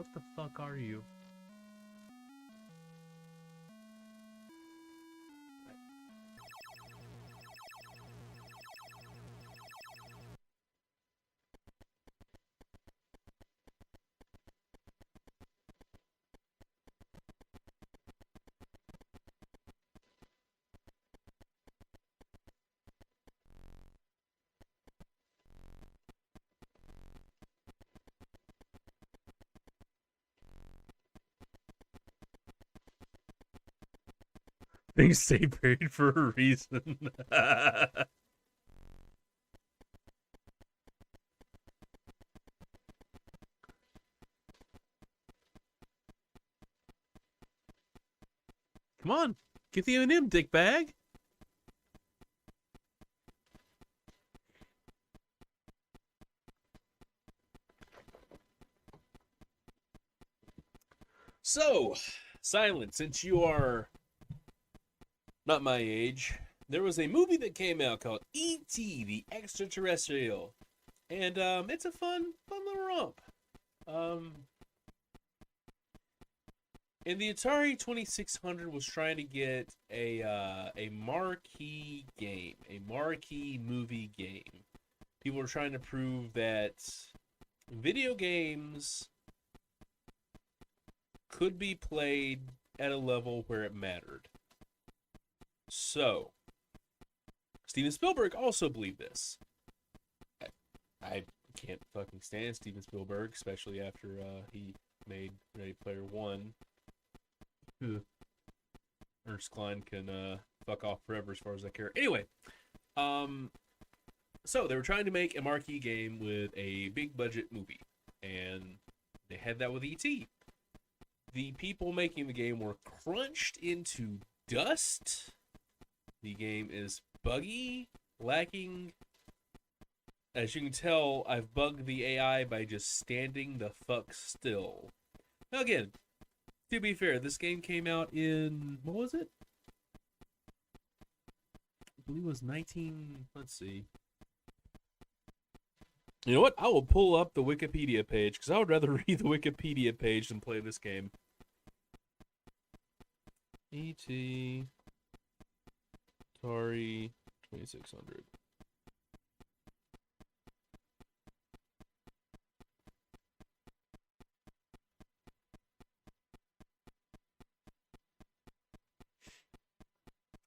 What the fuck are you? Things stay buried for a reason. Come on, get the M&M, dick bag. So, Silent, since you are not my age, there was a movie that came out called E.T. the Extraterrestrial, and it's a fun little romp. Um, and the Atari 2600 was trying to get a marquee game, a marquee movie game. People were trying to prove that video games could be played at a level where it mattered. So, Steven Spielberg also believed this. I can't fucking stand Steven Spielberg, especially after he made Ready Player One. Ernest Klein can fuck off forever as far as I care. Anyway, so they were trying to make a marquee game with a big budget movie, and they had that with E.T. The people making the game were crunched into dust. The game is buggy, lacking. As you can tell, I've bugged the AI by just standing the fuck still. Now again, to be fair, this game came out in, what was it? I believe it was 19, let's see. You know what? I will pull up the Wikipedia page, because I would rather read the Wikipedia page than play this game. E.T. Atari 2600.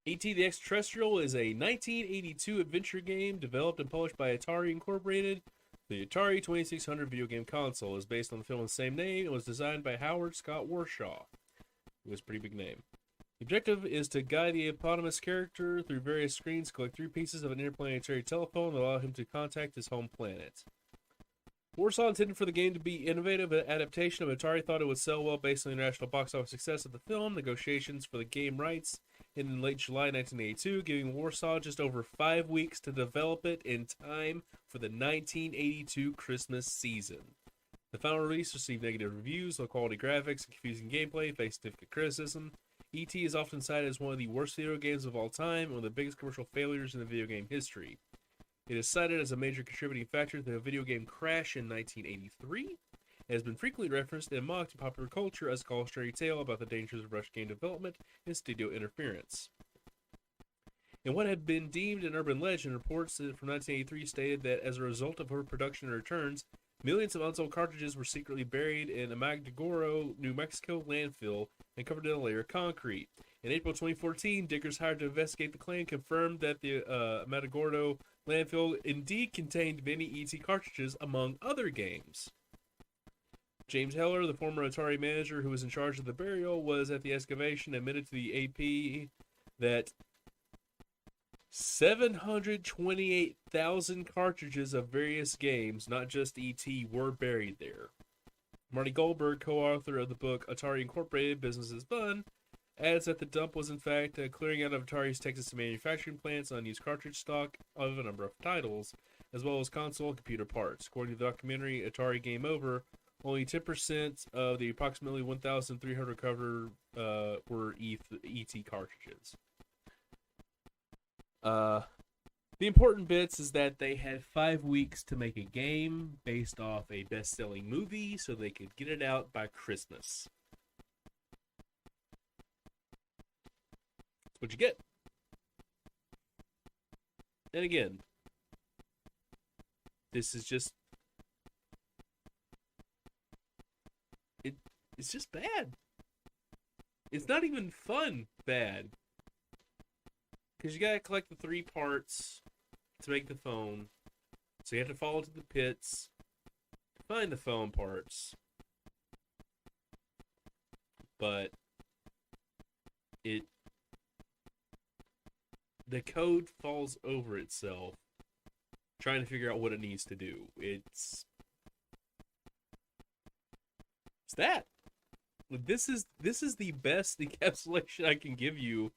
E.T. the Extraterrestrial is a 1982 adventure game developed and published by Atari Incorporated. The Atari 2600 video game console is based on the film of the same name and was designed by Howard Scott Warshaw. It was a pretty big name. The objective is to guide the eponymous character through various screens, collect 3 pieces of an interplanetary telephone that allow him to contact his home planet. Warsaw intended for the game to be innovative adaptation of Atari thought it would sell well based on the international box office success of the film. Negotiations for the game rights ended in late July 1982, giving Warsaw just over 5 weeks to develop it in time for the 1982 Christmas season. The final release received negative reviews, low quality graphics, and confusing gameplay, faced significant criticism. E.T. is often cited as one of the worst video games of all time and one of the biggest commercial failures in the video game history. It is cited as a major contributing factor to the video game crash in 1983. It has been frequently referenced and mocked in popular culture as a cautionary tale about the dangers of rush game development and studio interference. In what had been deemed an urban legend, reports from 1983 stated that as a result of overproduction and returns, millions of unsold cartridges were secretly buried in a Matagordo, New Mexico landfill and covered in a layer of concrete. In April 2014, diggers hired to investigate the claim confirmed that the Matagordo landfill indeed contained many ET cartridges, among other games. James Heller, the former Atari manager who was in charge of the burial, was at the excavation and admitted to the AP that 728,000 cartridges of various games, not just E.T., were buried there. Marty Goldberg, co-author of the book Atari Incorporated, Business is Fun, adds that the dump was in fact clearing out of Atari's Texas manufacturing plants unused cartridge stock of a number of titles, as well as console and computer parts. According to the documentary Atari Game Over, only 10% of the approximately 1,300 recovered were ET cartridges. The important bits is that they had 5 weeks to make a game based off a best-selling movie so they could get it out by Christmas. That's what you get. And again, this is just it's just bad. It's not even fun bad. Because you gotta collect the 3 parts to make the phone. So you have to fall to the pits to find the phone parts. But the code falls over itself trying to figure out what it needs to do. It's that. This is the best encapsulation I can give you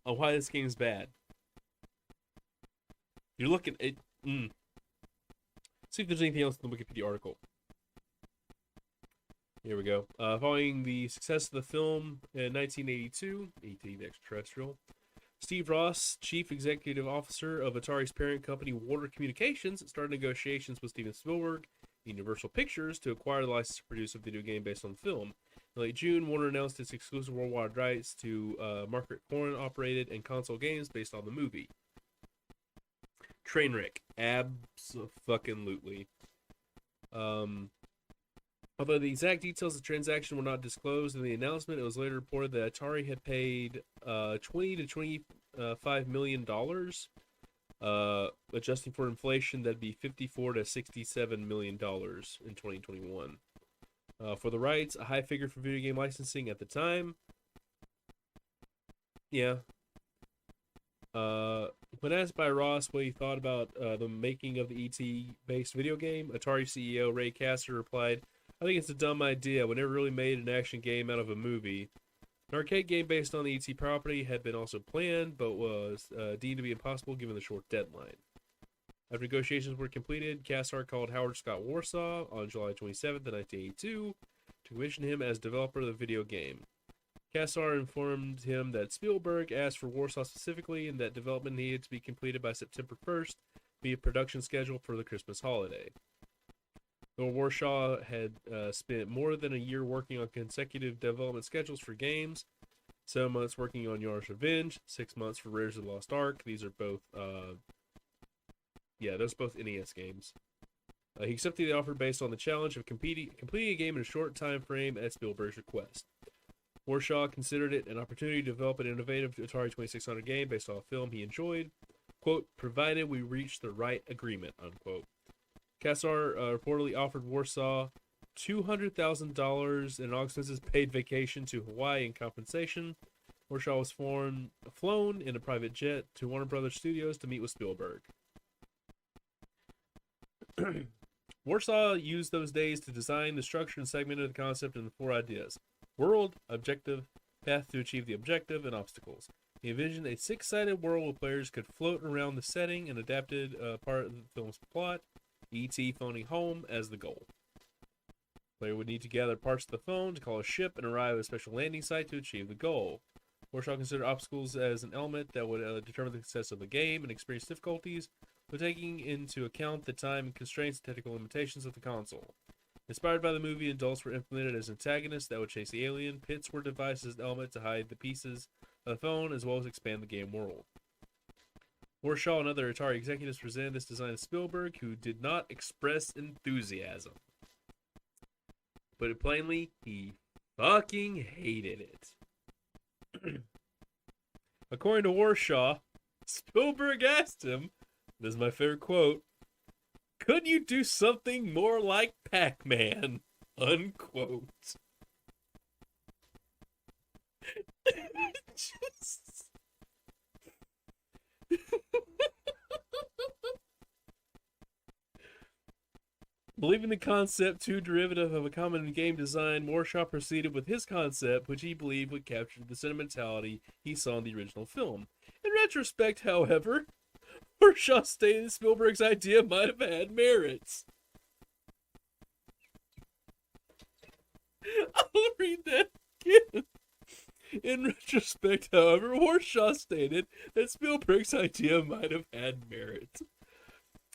on why this game's bad. You're looking at See if there's anything else in the Wikipedia article. Here we go. Following the success of the film in 1982, E.T. the Extraterrestrial, Steve Ross, chief executive officer of Atari's parent company Warner Communications, started negotiations with Steven Spielberg and Universal Pictures to acquire the license to produce a video game based on the film. In late June, Warner announced its exclusive worldwide rights to Margaret Corrin-operated and console games based on the movie. Trainwreck. Abso-fucking-lutely. Although the exact details of the transaction were not disclosed in the announcement, it was later reported that Atari had paid $20 to $25 million. Adjusting for inflation, that'd be $54 to $67 million in 2021. For the rights, a high figure for video game licensing at the time. Yeah. When asked by Ross what he thought about the making of the ET-based video game, Atari CEO Ray Kasser replied, "I think it's a dumb idea. We never really made an action game out of a movie. An arcade game based on the ET property had been also planned, but was deemed to be impossible given the short deadline." After negotiations were completed, Kassar called Howard Scott Warsaw on July 27th, 1982 to commission him as developer of the video game. Kassar informed him that Spielberg asked for Warsaw specifically and that development needed to be completed by September 1st via production schedule for the Christmas holiday. Though Warsaw had spent more than a year working on consecutive development schedules for games, 7 months working on Yar's Revenge, 6 months for Raiders of the Lost Ark. These are both those are both NES games. He accepted the offer based on the challenge of completing a game in a short time frame at Spielberg's request. Warsaw considered it an opportunity to develop an innovative Atari 2600 game based on a film he enjoyed, quote, provided we reached the right agreement, unquote. Kassar reportedly offered Warsaw $200,000 in all expenses paid vacation to Hawaii in compensation. Warsaw was flown in a private jet to Warner Brothers Studios to meet with Spielberg. Warsaw used those days to design the structure and segment of the concept into 4 ideas: world, objective, path to achieve the objective, and obstacles. He envisioned a 6-sided world where players could float around the setting and adapted part of the film's plot, E.T. phoning home as the goal. The player would need to gather parts of the phone to call a ship and arrive at a special landing site to achieve the goal. Warsaw considered obstacles as an element that would determine the success of the game and experience difficulties, but taking into account the time constraints and technical limitations of the console. Inspired by the movie, adults were implemented as antagonists that would chase the alien. Pits were devised as an element to hide the pieces of the phone, as well as expand the game world. Warsaw and other Atari executives presented this design to Spielberg, who did not express enthusiasm. Put it plainly, he fucking hated it. According to Warsaw, Spielberg asked him, this is my favorite quote, "Could you do something more like Pac-Man?" Unquote. Just... Believing the concept too derivative of a common game design, Warsaw proceeded with his concept, which he believed would capture the sentimentality he saw in the original film. In retrospect, however, Warsaw stated Spielberg's idea might have had merits. I'll read that again. In retrospect, however, Warshaw stated that Spielberg's idea might have had merit.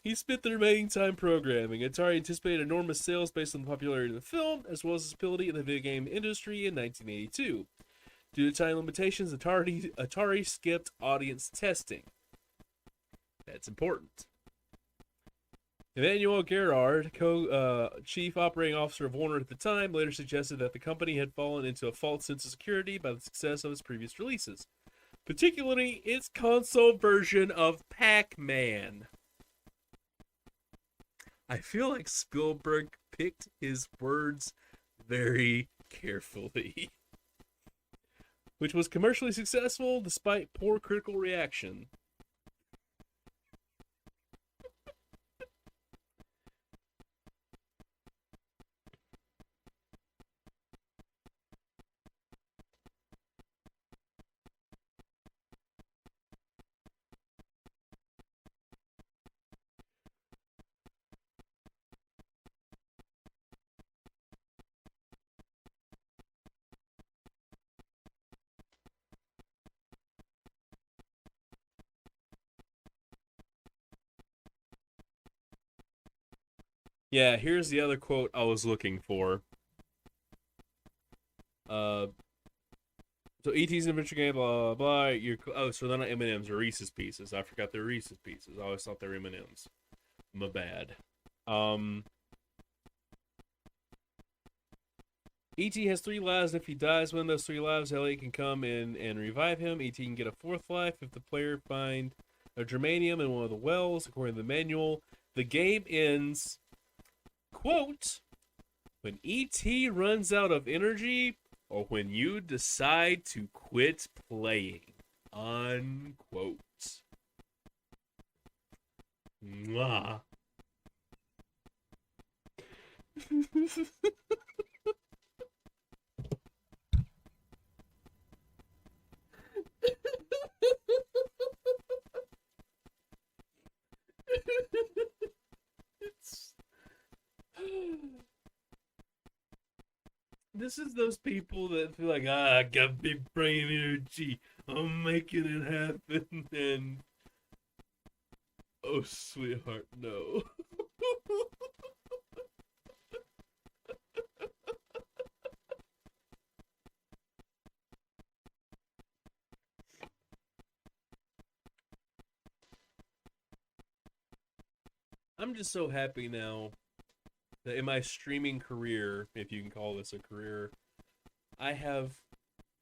He spent the remaining time programming. Atari anticipated enormous sales based on the popularity of the film, as well as its ability in the video game industry in 1982. Due to time limitations, Atari skipped audience testing. That's important. Emmanuel Gerard, chief operating officer of Warner at the time, later suggested that the company had fallen into a false sense of security by the success of its previous releases, particularly its console version of Pac-Man. I feel like Spielberg picked his words very carefully, which was commercially successful despite poor critical reaction. Yeah, here's the other quote I was looking for. Uh, so ET's an adventure game, blah blah blah. So they're not M&Ms or Reese's Pieces. I forgot they're Reese's Pieces. I always thought they were M&Ms. My bad. E.T. has 3 lives, and if he dies within those 3 lives, Elliot can come in and revive him. E.T. can get a 4th life if the player find a germanium in one of the wells, according to the manual. The game ends, quote, when E.T. runs out of energy or when you decide to quit playing, unquote. Mwah. This is those people that feel like, I got big brain energy, I'm making it happen, and oh, sweetheart, no. I'm just so happy now that in my streaming career, if you can call this a career, I have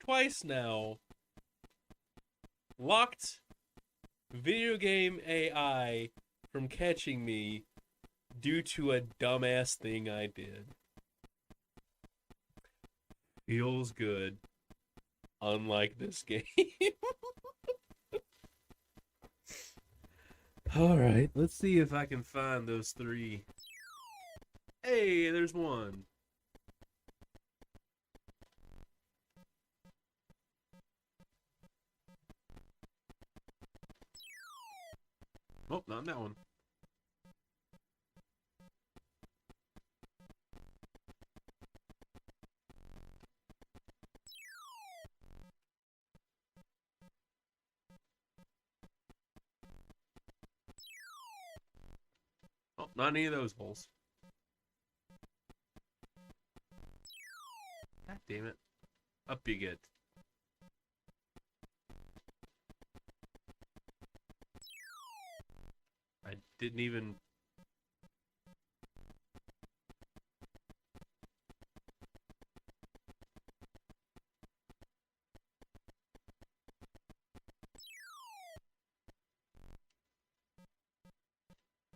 twice now locked video game AI from catching me due to a dumbass thing I did. Feels good. Unlike this game. Alright, let's see if I can find those 3. Hey, there's one. Oh, not in that one. Oh, not any of those holes. God damn it. Up you get. I didn't even...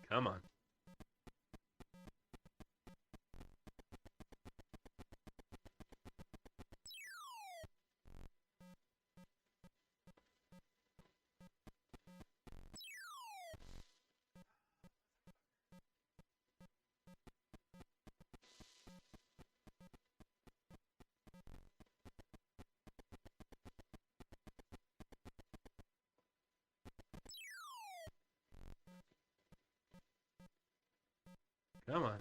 Come on. Come on.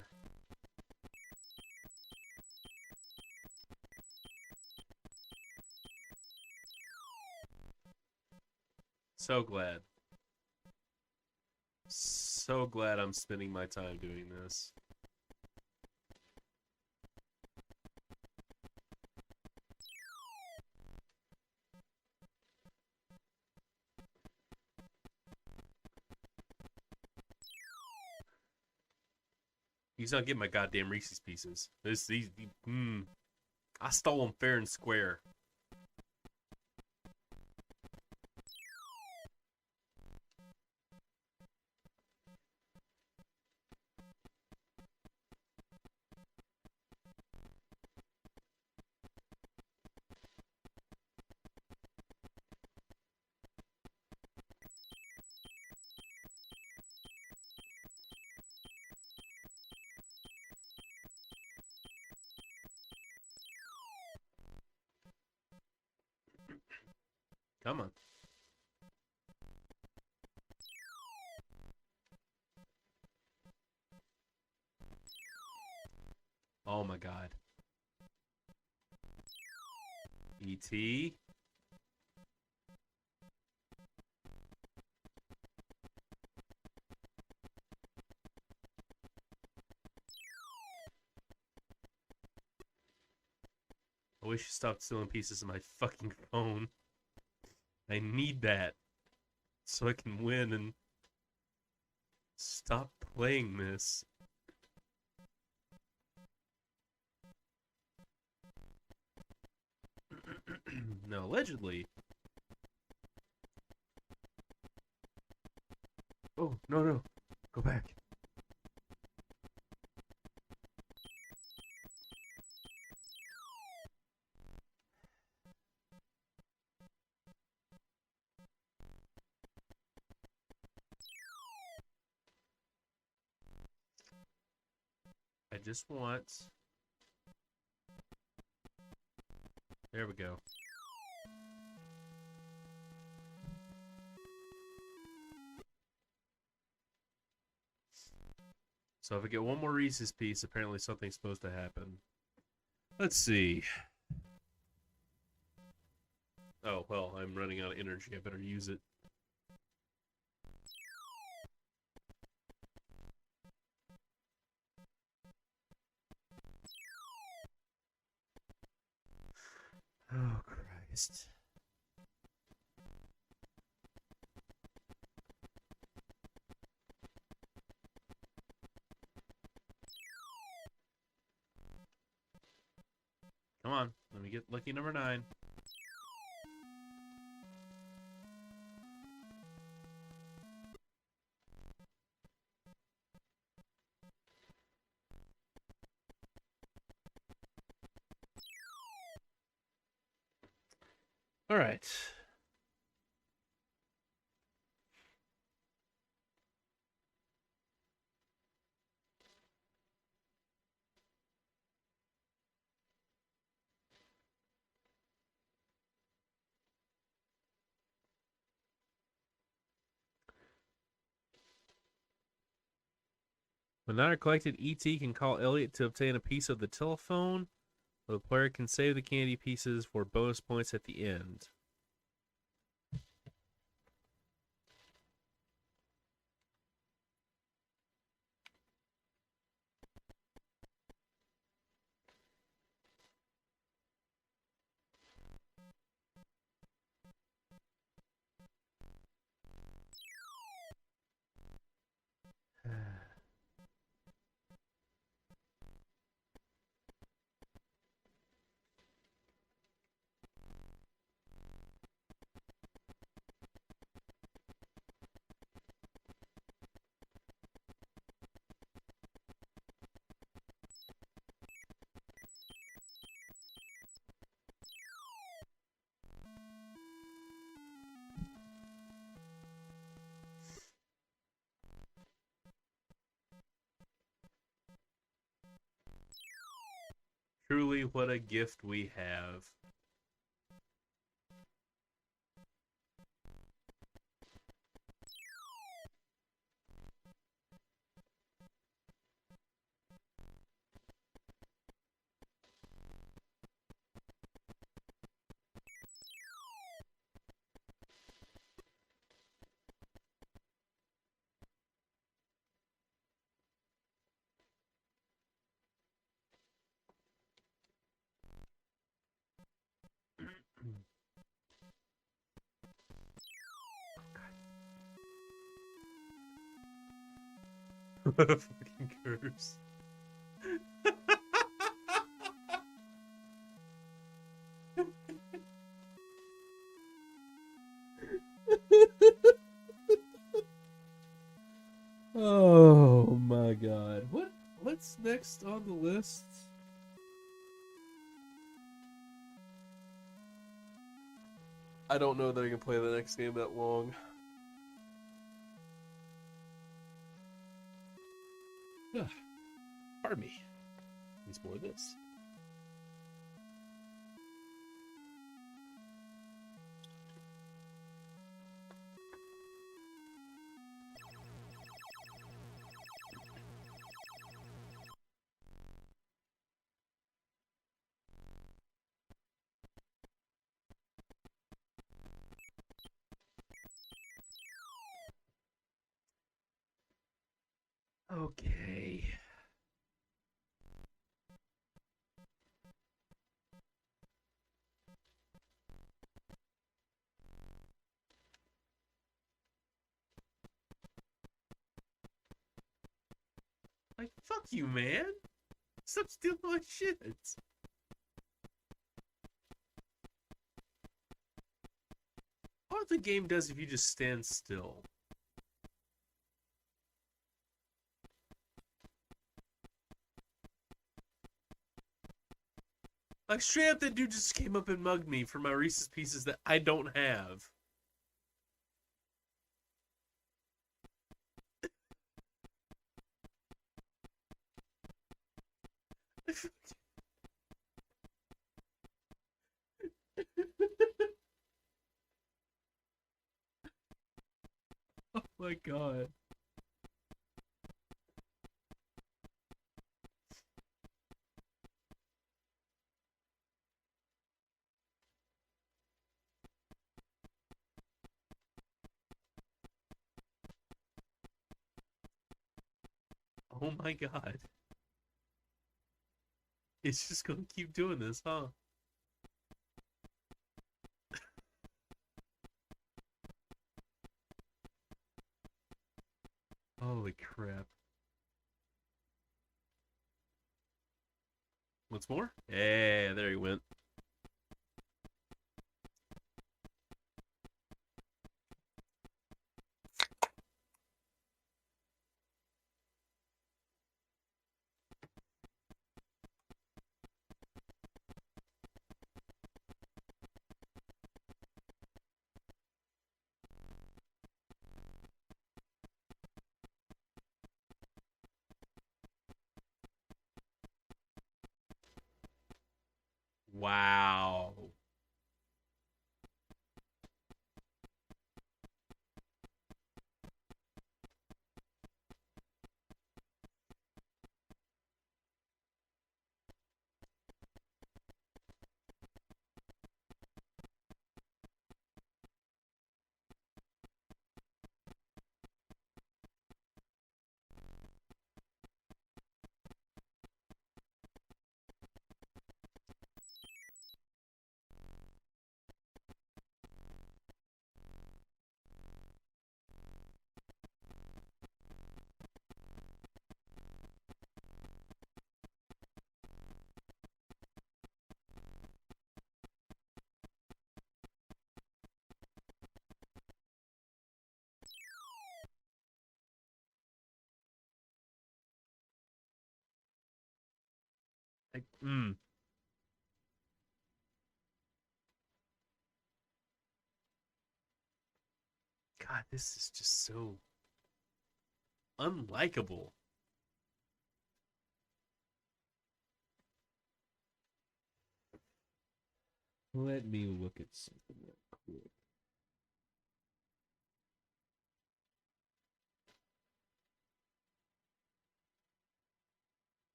So glad. So glad I'm spending my time doing this. He's not getting my goddamn Reese's Pieces. I stole them fair and square. Come on. Oh my god. E.T. I wish you stopped stealing pieces of my fucking phone. I need that so I can win and stop playing this. No, allegedly. Oh, no, no. Go back. I just want... There we go. So if I get one more Reese's piece, apparently something's supposed to happen. Let's see. Oh, well, I'm running out of energy. I better use it. Oh, Christ. Come on. Let me get lucky number 9. All right. When not collected, ET can call Elliot to obtain a piece of the telephone. The player can save the candy pieces for bonus points at the end. Truly, what a gift we have. What a fucking curse. Oh my god. What's next on the list? I don't know that I can play the next game that long. Ugh. Pardon me. Needs more of this. Okay. Like, fuck you, man. Stop stealing my shit. What the game does if you just stand still? Like, straight up, that dude just came up and mugged me for my Reese's Pieces that I don't have. Oh my god. Oh my god. It's just gonna keep doing this, huh? Holy crap. Once more? Yeah, there he went. Wow. Like, God, this is just so unlikable. Let me look at something real quick.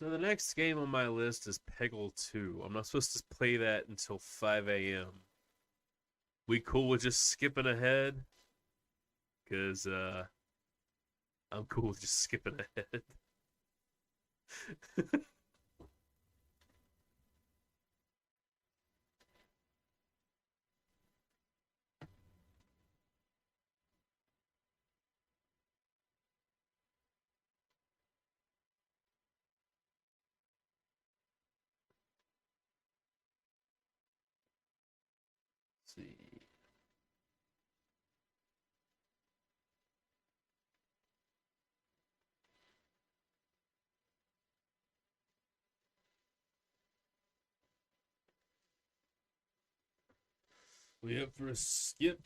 So the next game on my list is Peggle 2. I'm not supposed to play that until 5 a.m. We cool with just skipping ahead? Because I'm cool with just skipping ahead. Let's see. We up for a skip?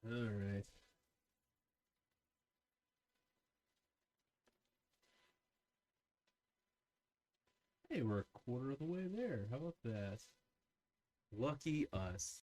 All right. Hey, we're a quarter of the way there. How about that? Lucky us.